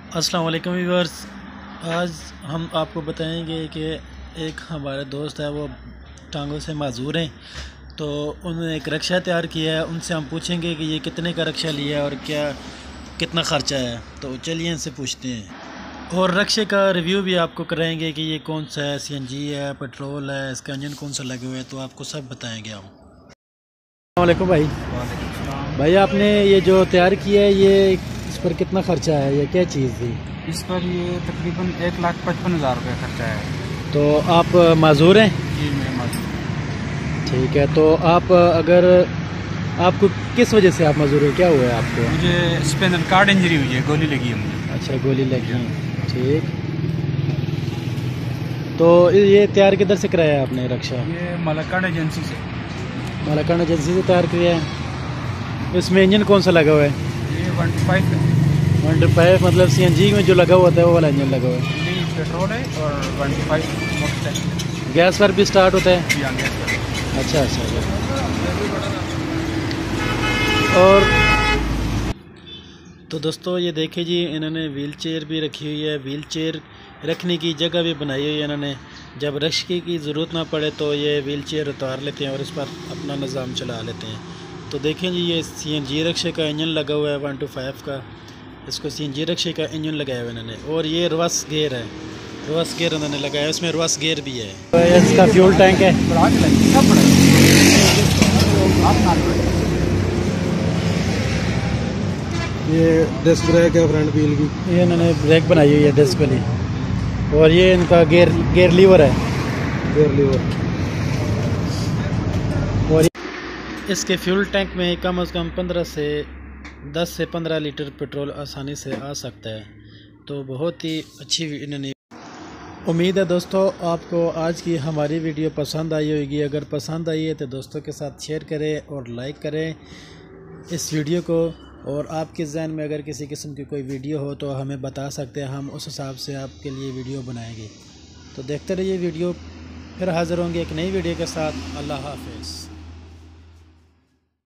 अस्सलाम वालेकुम व्यूअर्स। आज हम आपको बताएंगे कि एक हमारे दोस्त है, वो टांगों से माजूर हैं, तो उन्होंने एक रक्षा तैयार किया है। उनसे हम पूछेंगे कि ये कितने का रक्षा लिया है और कितना ख़र्चा है। तो चलिए इनसे पूछते हैं और रक्षे का रिव्यू भी आपको कराएंगे कि ये कौन सा है, सीएनजी है, पेट्रोल है, इसका इंजन कौन सा लगे हुए है, तो आपको सब बताएंगे हम। अस्सलाम वालेकुम भाई। भाई आपने ये जो तैयार किया है, ये इस पर कितना ख़र्चा है, ये क्या चीज़ थी? इस पर ये तकरीबन 1,55,000 रुपये खर्चा है। तो आप माजूर हैं? जी मैं मजदूर। ठीक है, तो आप अगर आपको किस वजह से आप मजदूर हैं, क्या हुआ है आपको? मुझे स्पिनल कार्ड इंजरी हुई है, गोली लगी है मुझे। अच्छा, गोली लगी है। ठीक, तो ये तैयार किधर से कराया आपने रक्षा? ये मलक्कड़ एजेंसी से। मलक्कड़ एजेंसी से तैयार किया है। इसमें इंजन कौन सा लगा हुआ है? ये 125 है। 125 मतलब सीएनजी में जो लगा हुआ था वो वाला इंजन लगा हुआ है? नहीं, पेट्रोल है और 125 मोटरसाइकिल। गैस पर भी स्टार्ट होता है? जी हाँ, गैस पर। अच्छा अच्छा। और तो दोस्तों ये देखिए जी, इन्होंने व्हील चेयर भी रखी हुई है। व्हील चेयर रखने की जगह भी बनाई हुई है इन्होंने। जब रक्षे की ज़रूरत ना पड़े तो ये व्हील चेयर उतार लेते हैं और इस पर अपना निज़ाम चला लेते हैं। तो देखें जी, ये सीएनजी रक्षे का इंजन लगा हुआ है 125 का। इसको सीएनजी रक्षे का इंजन लगाया हुआ इन्होंने। और ये रिवर्स गियर है, रिवर्स गियर उन्होंने लगाया, इसमें रिवर्स गियर भी है। इसका फ्यूल टैंक है। ये डिस्क ब्रेक है फ्रंट व्हील की। ये इन्होंने ब्रेक बनाई हुई है डिस्क वाली। और ये इनका गेयर लीवर है। Gear liver. और इसके फ्यूल टैंक में कम से कम 10 से 15 लीटर पेट्रोल आसानी से आ सकता है। तो बहुत ही अच्छी इन्होंने। उम्मीद है दोस्तों आपको आज की हमारी वीडियो पसंद आई होगी। अगर पसंद आई है तो दोस्तों के साथ शेयर करें और लाइक करें इस वीडियो को। और आपके ज़हन में अगर किसी किस्म की कोई वीडियो हो तो हमें बता सकते हैं, हम उस हिसाब से आपके लिए वीडियो बनाएंगे। तो देखते रहिए वीडियो, फिर हाज़िर होंगे एक नई वीडियो के साथ। अल्लाह हाफ़िज़।